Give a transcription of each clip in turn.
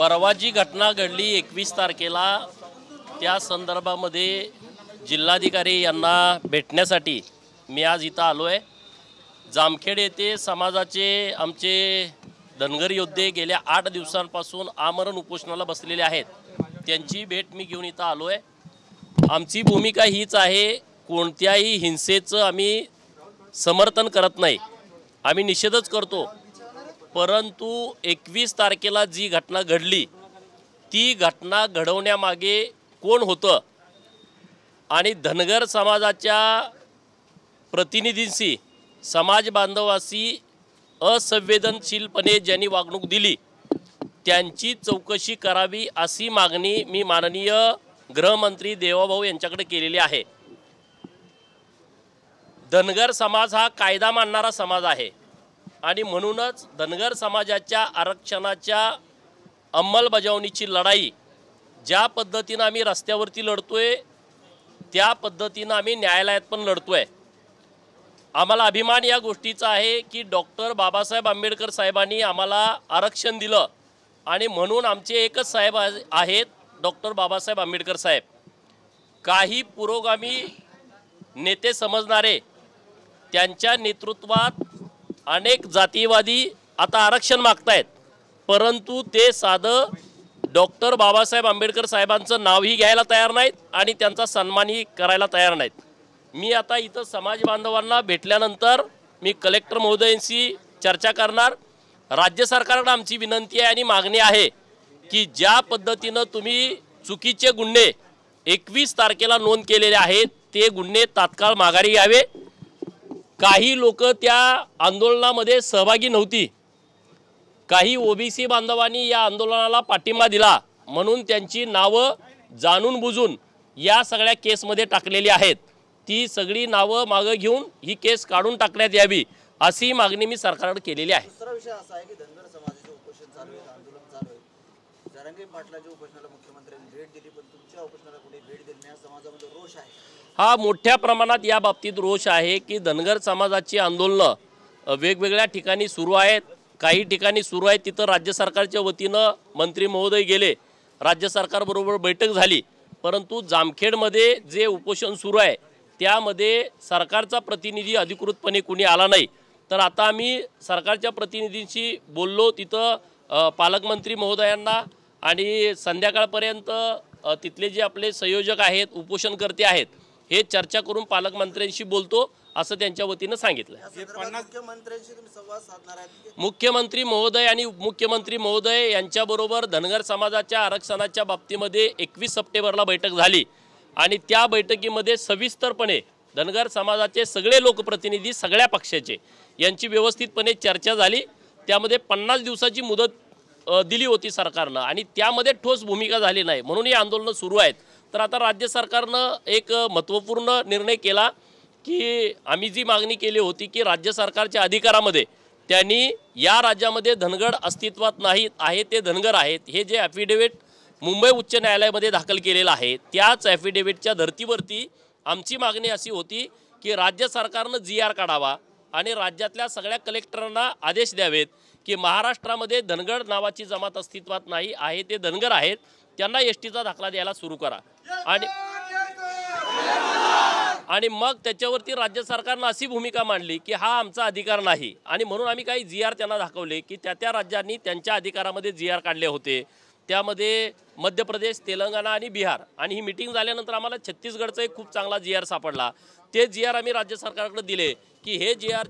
परवा जी घटना घडली 21 तारखेला त्या संदर्भामध्ये जिल्हाधिकारी यांना भेटण्यासाठी मी आज इथं आलो आहे। जामखेड येथे समाजाचे आमचे धनगर योद्धे गेल्या 8 दिवसांपासून आमरण उपोषणाला बसलेले आहेत। त्यांची भेट मी घेऊन इथं आलो आहे। आमची भूमिका हीच आहे, कोणत्याही हिंसेचं आम्ही समर्थन करत नाही, आम्ही निषेधच करतो। परंतु 21 तारखेला जी घटना घडली ती घटना घडवण्यामागे कोण होतं आणि धनगर समाजाच्या प्रतिनिधींशी समाज बांधवांशी असंवेदनशीलपणे ज्यांनी वागणूक दिली त्यांची चौकशी करावी अशी मागणी मी माननीय गृहमंत्री देवाभाऊ यांच्याकडे केलेली आहे। धनगर समाज हा कायदा मानणारा समाज आहे आणि म्हणूनच धनगर समाजाच्या आरक्षणाच्या अंमलबजावणीची लढाई ज्या पद्धतीने आम्ही रस्त्यावरती लढतोय त्या पद्धतीने आम्ही न्यायालयात पण लढतोय। आम्हाला अभिमान या गोष्टीचा आहे की डॉक्टर बाबासाहेब आंबेडकर साहेबांनी आम्हाला आरक्षण दिलं आणि म्हणून आमचे एकच साहेब आहेत, डॉक्टर बाबासाहेब आंबेडकर साहेब। काही पुरोगामी नेते समजणारे त्यांच्या नेतृत्वात अनेक जातीवादी आता आरक्षण मागतायत, परंतु ते साधं डॉक्टर बाबासाहेब आंबेडकर साहेबांचं नावही घ्यायला तयार नाहीत आणि त्यांचा सन्मानही करायला तयार नाहीत। मी आता इथं समाज बांधवांना भेटल्यानंतर मी कलेक्टर महोदयांशी चर्चा करणार। राज्य सरकारकडे आमची विनंती आहे आणि मागणी आहे की ज्या पद्धतीनं तुम्ही चुकीचे गुन्हे 21 तारखेला नोंद केलेले आहेत ते गुन्हे तात्काळ माघारी घ्यावे। काही लोक त्या आंदोलनामध्ये सहभागी नव्हती, काही ओबीसी बांधवांनी या आंदोलनाला पाठिंबा दिला म्हणून त्यांची नावं जाणून बुजून या सगळ्या केसमध्ये टाकलेली आहेत। ती सगळी नावं मागे घेऊन ही केस काढून टाकण्यात यावी अशी मागणी मी सरकारकडे केलेली आहे। दुसरा विषय असा आहे की धनगर समाजाचे उपोषण चालू आहे, आंदोलन चालू आहे। जरांगे पाटलाच्या उपोषणाला मुख्यमंत्र्यांनी भेट दिली, पण तुमच्या उपोषणाला कोणी भेट दिली नाही, समाजामध्ये रोष आहे। हा मोठ्या प्रमाणात या बाबतीत रोष आहे की धनगर समाजाची आंदोलनं वेगवेगळ्या ठिकाणी सुरू आहेत। काही ठिकाणी सुरू आहेत तिथं राज्य सरकारच्या वतीनं मंत्री महोदय गेले, राज्य सरकारबरोबर बैठक झाली, परंतु जामखेडमध्ये जे उपोषण सुरू आहे त्यामध्ये सरकारचा प्रतिनिधी अधिकृतपणे कुणी आला नाही। तर आता आम्ही सरकारच्या प्रतिनिधींशी बोललो, तिथं पालकमंत्री महोदयांना आणि संध्याकाळपर्यंत तिथले जे आपले संयोजक आहेत, उपोषणकर्ते आहेत, हे चर्चा करून पालकमंत्र्यांशी बोलतो असं त्यांच्या वतीनं सांगितलं। मुख्यमंत्र्यांशी तुम्ही संवाद साधणार आहात? मुख्यमंत्री महोदय आणि उपमुख्यमंत्री महोदय यांच्याबरोबर धनगर समाजाच्या आरक्षणाच्या बाबतीमध्ये 21 सप्टेंबरला बैठक झाली आणि त्या बैठकीमध्ये सविस्तरपणे धनगर समाजाचे सगळे लोकप्रतिनिधी सगळ्या पक्षाचे यांची व्यवस्थितपणे चर्चा झाली। त्यामध्ये 50 दिवसाची मुदत दिली होती सरकारनं आणि त्यामध्ये ठोस भूमिका झाली नाही, म्हणून ही आंदोलनं सुरू आहेत। तर आता राज्य सरकारनं एक महत्त्वपूर्ण निर्णय केला की आम्ही जी मागणी केली होती की राज्य सरकारच्या अधिकारामध्ये त्यांनी या राज्यामध्ये धनगर अस्तित्वात नाहीत आहे, ते धनगर आहेत, हे जे ॲफिडेविट मुंबई उच्च न्यायालयामध्ये दाखल केलेलं आहे त्याच ॲफिडेविटच्या धर्तीवरती आमची मागणी अशी होती की राज्य सरकारनं GR काढावा आणि राज्यातल्या सगळ्या कलेक्टरांना आदेश द्यावेत की महाराष्ट्रामध्ये धनगर नावाची जमात अस्तित्वात नाही आहे, ते धनगर आहेत, त्यांना STचा दाखला द्यायला सुरू करा आणि मग त्याच्यावरती राज्य सरकारनं अशी भूमिका मांडली की हा आमचा अधिकार नाही आणि म्हणून आम्ही काही GR त्यांना दाखवले की त्या राज्यांनी त्यांच्या अधिकारामध्ये GR काढले होते। त्यामध्ये मध्य प्रदेश, तेलंगणा आणि बिहार, आणि ही मीटिंग झाल्यानंतर आम्हाला छत्तीसगडचा एक खूप चांगला GR सापडला। ते GR आम्ही राज्य सरकारकडे दिले की हे GR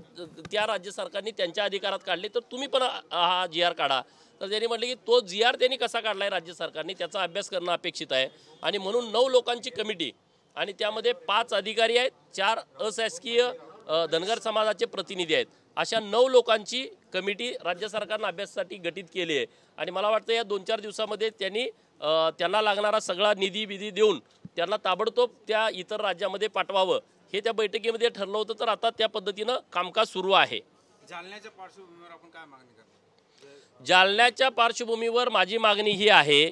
त्या राज्य सरकारने त्यांच्या अधिकारात काढले, तर तुम्ही पण हा GR काढा। तर त्यांनी म्हटले की तो GR त्यांनी कसा काढला आहे राज्य सरकारने त्याचा अभ्यास करणं अपेक्षित आहे आणि म्हणून 9 लोकांची कमिटी आणि त्यामध्ये 5 अधिकारी आहेत, 4 अशासकीय धनगर समाजाचे प्रतिनिधी आहेत, अशा 9 लोकांची कमिटी राज्य सरकारनं अभ्यासासाठी गठीत केली आहे आणि मला वाटतं या 2-4 दिवसामध्ये त्यांना लागणारा सगळा निधी देऊन त्यांना ताबडतोब त्या इतर राज्यामध्ये पाठवावं हे त्या बैठकीमध्ये ठरलं होतं। तर आता त्या पद्धतीनं कामकाज सुरू आहे। जालन्याच्या पार्श्वभूमीवर आपण काय मागणी करतो? जालन्याच्या पार्श्वभूमीवर माझी मागणी ही आहे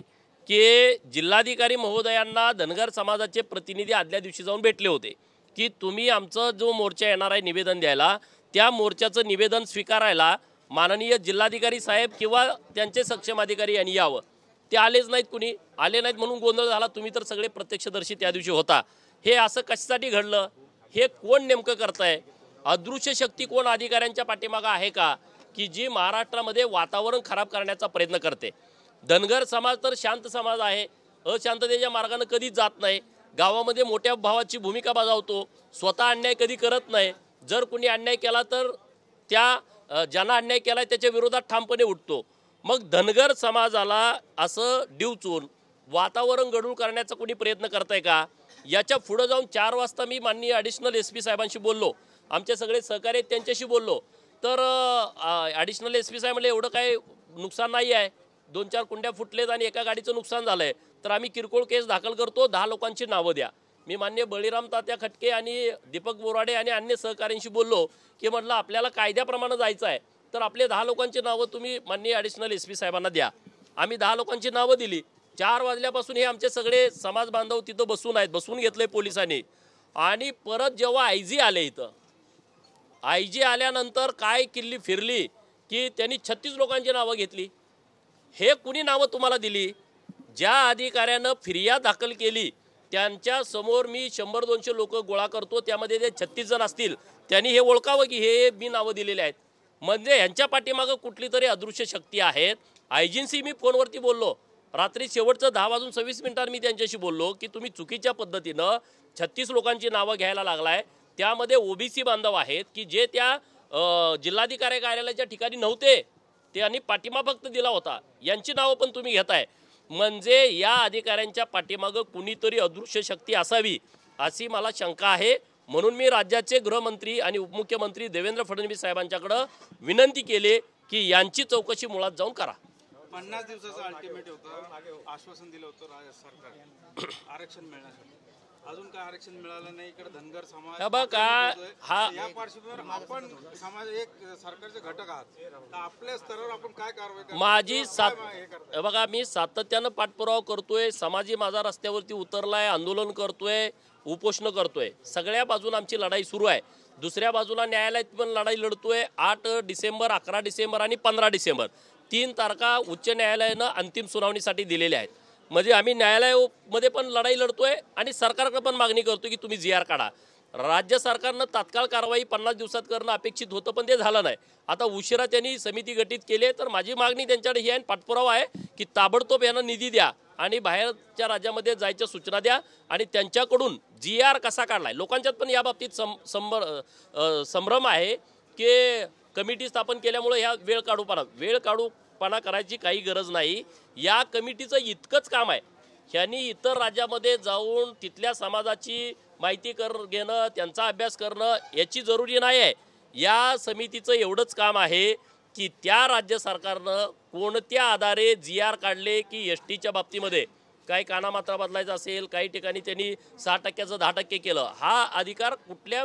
की जिल्हाधिकारी महोदयांना धनगर समाजाचे प्रतिनिधी आदल्या दिवशी जाऊन भेटले होते की तुम्ही आमचं जो मोर्चा येणार आहे निवेदन द्यायला, त्या मोर्चाचं निवेदन स्वीकारायला माननीय जिल्हाधिकारी साहेब किंवा त्यांचे सक्षम अधिकारी यांनी यावं। ते आलेच नाहीत, कुणी आले नाहीत म्हणून गोंधळ झाला. तुम्ही तर सगळे प्रत्यक्षदर्शी त्या दिवशी होता. हे असं कशासाठी घडलं, हे कोण नेमकं करताय? अदृश्य शक्ती कोण अधिकाऱ्यांच्या पाठीमागं आहे का, की जी महाराष्ट्रामध्ये वातावरण खराब करण्याचा प्रयत्न करते? धनगर समाज तर शांत समाज आहे, अशांततेच्या मार्गाने कधीच जात नाही. गावामध्ये मोठ्या भावाची भूमिका बजावतो, स्वतः अन्याय कधी करत नाही. जर कुणी अन्याय केला तर त्या ज्यांना अन्याय केला त्याच्या विरोधात ठामपणे उठतो. मग धनगर समाजाला असं डिवचून वातावरण गढूळ करण्याचा कोणी प्रयत्न करताय का? याच्या पुढे जाऊन 4 वाजता मी माननीय ॲडिशनल SP साहेबांशी बोललो, आमचे सगळे सहकारी आहेत त्यांच्याशी बोललो. तर ॲडिशनल SP साहेब म्हणले एवढं काय नुकसान नाही आहे, 2-4 कुंड्या फुटलेत आणि एका गाडीचं नुकसान झालं आहे, तर आम्ही किरकोळ केस दाखल करतो, 10 लोकांची नावं द्या. मी माननीय बळीराम तात्या खटके आणि दीपक बोराडे आणि अन्य सहकाऱ्यांशी बोललो की म्हटलं आपल्याला कायद्याप्रमाणे जायचं आहे, तर आपले 10 लोकांची नावं तुम्ही माननीय ॲडिशनल SP साहेबांना द्या. आम्ही 10 लोकांची नावं दिली. 4 वाजल्यापासून हे आमचे सगळे समाज बांधव तिथं बसून आहेत, बसून घेतलंय पोलिसांनी. आणि परत जेव्हा IG आले इथं, IG आल्यानंतर काय किल्ली फिरली की त्यांनी 36 लोकांची नावं घेतली. हे कुणी नावं तुम्हाला दिली? ज्या अधिकाऱ्यानं फिर्याद दाखल केली त्यांच्या समोर मी 100-200 लोक गोळा करतो, त्यामध्ये ते 36 जण असतील, त्यांनी हे ओळखावं की हे मी नावं दिलेले आहेत. म्हणजे यांच्या पाठीमागं कुठली तरी अदृश्य शक्ती आहेत. IGंशी मी फोनवरती बोललो, रात्री शेवटचं 10:26 मी त्यांच्याशी बोललो की तुम्ही चुकीच्या पद्धतीनं 36 लोकांची नावं घ्यायला लागलाय. त्यामध्ये OBC बांधव आहेत की जे त्या जिल्हाधिकारी कार्यालयाच्या ठिकाणी नव्हते, त्यांनी पाठिंबा फक्त दिला होता, यांची नावं पण तुम्ही घेताय. म्हणजे या अधिकाऱ्यांच्या पाठीमागं कुणीतरी अदृश्य शक्ती असावी अशी मला शंका आहे. म्हणून मी राज्याचे गृहमंत्री आणि उपमुख्यमंत्री देवेंद्र फडणवीस साहेबांच्याकडं विनंती केली की यांची चौकशी मुळात जाऊन करा. 50 दिवसाचं अल्टिमेट होतं, आश्वासन दिलं होतं सरकारने आरक्षण मिळण्यासाठी. अजून काय आरक्षण मिळालं नाही. इकडे धनगर समाज या पार्श्वभूमीवर आपण समाज एक सरकारचे घटक आहात, तर आपल्या स्तरावर आपण काय कारवाई करतो? बघा, मी सातत्यानं पाठपुरावा करतोय, समाजी माझा रस्त्यावरती उतरलाय, आंदोलन करतोय, उपोषण करतोय. सगळ्या बाजून आमची लढाई सुरू आहे. दुसऱ्या बाजूला न्यायालयात पण लढाई लढतोय. 8 डिसेंबर, 11 डिसेंबर आणि 15 डिसेंबर 3 तारखा उच्च न्यायालयानं अंतिम सुनावणीसाठी दिलेल्या आहेत. म्हणजे आम्ही न्यायालयामध्ये पण लढाई लढतोय आणि सरकारकडे पण मागणी करतोय की तुम्ही GR काढा. राज्य सरकारनं तात्काळ कारवाई 50 दिवसात करणं अपेक्षित होतं, पण ते झालं नाही. आता उशिरा त्यांनी समिती गठीत केली आहे. तर माझी मागणी त्यांच्याकडे ही आहे, पाठपुरावा आहे की ताबडतोब यांना निधी द्या आणि बाहेरच्या राज्यामध्ये जायच्या सूचना द्या आणि त्यांच्याकडून GR कसा काढलाय. लोकांच्यात पण या बाबतीत संभ्रम आहे की कमिटी स्थापन केल्यामुळे ह्या वेळ काढूपणा करायची काही गरज नाही. या कमिटीचं इतकंच काम आहे, ह्यांनी इतर राज्यामध्ये जाऊन तिथल्या समाजाची माहिती घेणं, त्यांचा अभ्यास करणं याची जरुरी नाही आहे. या समितीचं एवढंच काम आहे की त्या राज्य सरकारनं कोणत्या आधारे GR काढले की STच्या बाबतीमध्ये काही कानामात्रा बदलायचा असेल, काही ठिकाणी त्यांनी 6%चं 10% केलं, हा अधिकार कुठल्या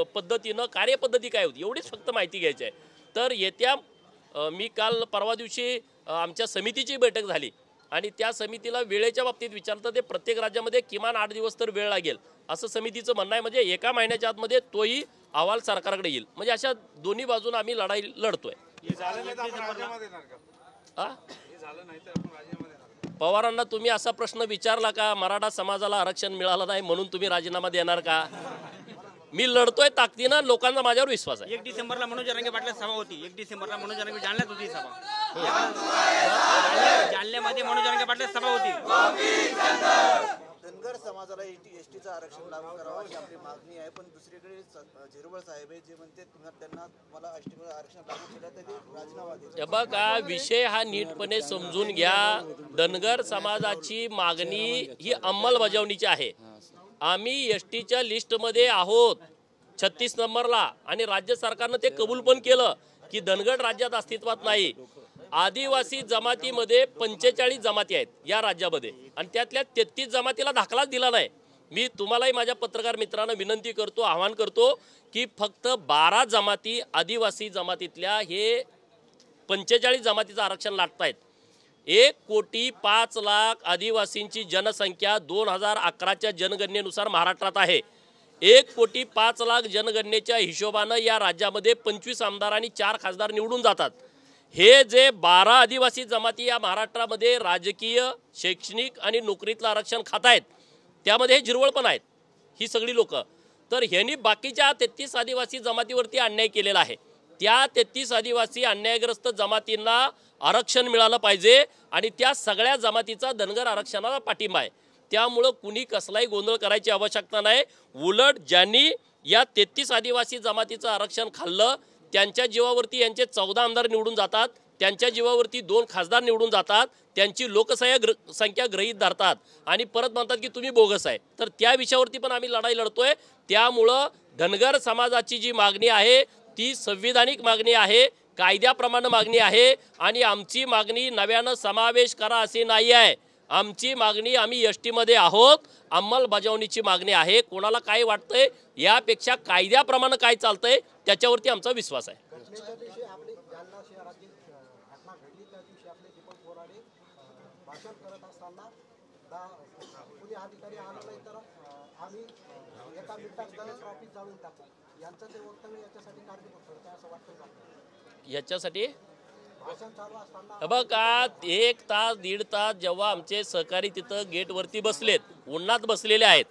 पद्धतीनं, कार्यपद्धती काय होती, एवढीच फक्त माहिती घ्यायची आहे. तर मी काल परवा दिवशी आमच्या समितीची बैठक झाली आणि त्या समितीला वेळेच्या बाबतीत विचारलं, ते प्रत्येक राज्यामध्ये किमान 8 दिवस तर वेळ लागेल असं समितीचं म्हणणं आहे. म्हणजे 1 महिन्याच्या आतमध्ये तोही अहवाल सरकारकडे येईल. म्हणजे अशा दोन्ही बाजून आम्ही लढाई लढतोय. पवारांना तुम्ही असा प्रश्न विचारला का, मराठा समाजाला आरक्षण मिळालं नाही म्हणून तुम्ही राजीनामा देणार का? मी लढतोय ताकदीनं, लोकांचा माझ्यावर विश्वास आहे. 1 डिसेंबरला मनोज जरांगे पाटला सभा होती. 1 डिसेंबरला मनोज जरांगे जालन्यात होती सभा. जालन्यामध्ये मनोज जरांगे पाटला सभा होती. धनगर समाजाला STचं आरक्षण लागू करावं अशी आपली मागणी आहे. पण दुसरीकडे झिरवळ साहेब जे म्हणते त्यांना मला आरक्षण लागू केलं तर ते राजीनामा देतात. बघा, विषय हा नीटपणे समजून घ्या. धनगर समाजाची मागणी ही अंमलबजावणीची आहे. आम्ही STच्या लिस्टमध्ये आहोत 36 नंबरला आणि राज्य सरकारनं ते कबूल पण केलं की धनगर राज्यात अस्तित्वात नाही. आदिवासी जमातीमध्ये 45 जमाती आहेत या राज्यामध्ये आणि त्यातल्या 33 जमातीला दाखलाच दिला नाही. मी तुम्हालाही माझ्या पत्रकार मित्रांना विनंती करतो, आवाहन करतो की फक्त 12 जमाती आदिवासी जमातीतल्या हे 45 जमातीचं आरक्षण लाटतायत. 1,05,00,000 आदिवासींची जनसंख्या 2011च्या जनगणनेनुसार महाराष्ट्रात आहे. 1,05,00,000 जनगणनेच्या हिशोबानं या राज्यामध्ये 25 आमदार आणि 4 खासदार निवडून जातात. हे जे 12 आदिवासी जमाती या महाराष्ट्रामध्ये राजकीय, शैक्षणिक आणि नोकरीतलं आरक्षण खात आहेत, त्यामध्ये हे जिरवळ पण आहेत ही सगळी लोक. तर ह्यांनी बाकीच्या 33 आदिवासी जमातीवरती अन्याय केलेला आहे. त्या 33 आदिवासी अन्यायग्रस्त जमातींना आरक्षण मिळालं पाहिजे आणि त्या सगळ्या जमातीचा धनगर आरक्षणाला पाठिंबा आहे. त्यामुळं कुणी कसलाही गोंधळ करायची आवश्यकता नाही. उलट ज्यांनी या 33 आदिवासी जमातीचं आरक्षण खाल्लं त्यांच्या जीवावरती यांचे 14 आमदार निवडून जातात, त्यांच्या जीवावरती 2 खासदार निवडून जातात, त्यांची लोकसंख्या गृहीत धरतात आणि परत म्हणतात की तुम्ही बोगस आहे. तर त्या विषयावरती पण आम्ही लढाई लढतोय. त्यामुळं धनगर समाजाची जी मागणी आहे ती संविधानिक मागणी आहे, कायद्याप्रमाणे मागणी आहे आणि आमची मागणी नव्यानं समावेश करा असे नाही आहे. आमची मागणी आम्ही एसटी मध्ये आहोत, अंमलबजावणीची मागणी आहे. कोणाला काय वाटतंय यापेक्षा कायद्याप्रमाणे काय चालतंय त्याच्यावरती आमचा विश्वास आहे. याच्यासाठी बघा 1 तास 1.5 तास जेव्हा आमचे सहकारी तिथं गेटवरती बसलेत, उन्हात बसलेले आहेत,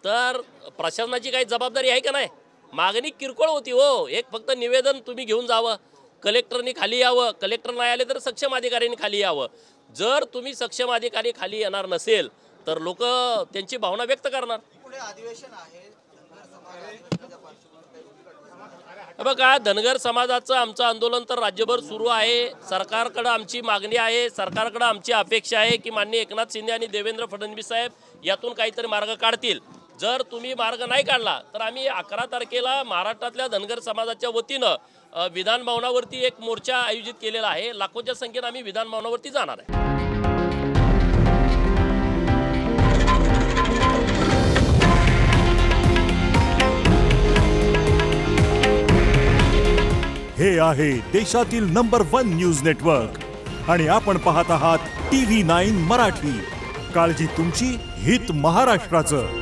तर प्रशासनाची काही जबाबदारी आहे का नाही? मागणी किरकोळ होती हो. एक फक्त निवेदन तुम्ही घेऊन जावं, कलेक्टरनी खाली यावं, कलेक्टर नाही आले तर सक्षम अधिकाऱ्यांनी खाली यावं. जर तुम्ही सक्षम अधिकारी खाली येणार नसेल तर लोक त्यांची भावना व्यक्त करणार. पुढे अधिवेशन आहे बघा धनगर समाजाचं आमचं आंदोलन तर राज्यभर सुरू आहे. सरकारकडे आमची मागणी आहे, सरकारकडे आमची अपेक्षा आहे की माननीय एकनाथ शिंदे आणि देवेंद्र फडणवीस साहेब यातून काहीतरी मार्ग काढतील. जर तुम्ही मार्ग नाही काढला तर आम्ही 11 तारखेला महाराष्ट्रातल्या धनगर समाजाच्या वतीनं विधान भवनावरती एक मोर्चा आयोजित केलेला आहे. लाखोच्या संख्येने आम्ही विधान भवनावरती जाणार आहे. हे आहे देशातील नंबर 1 न्यूज नेटवर्क आणि आपण पाहत आहात TV9 मराठी. काळजी तुमची, हित महाराष्ट्राचं.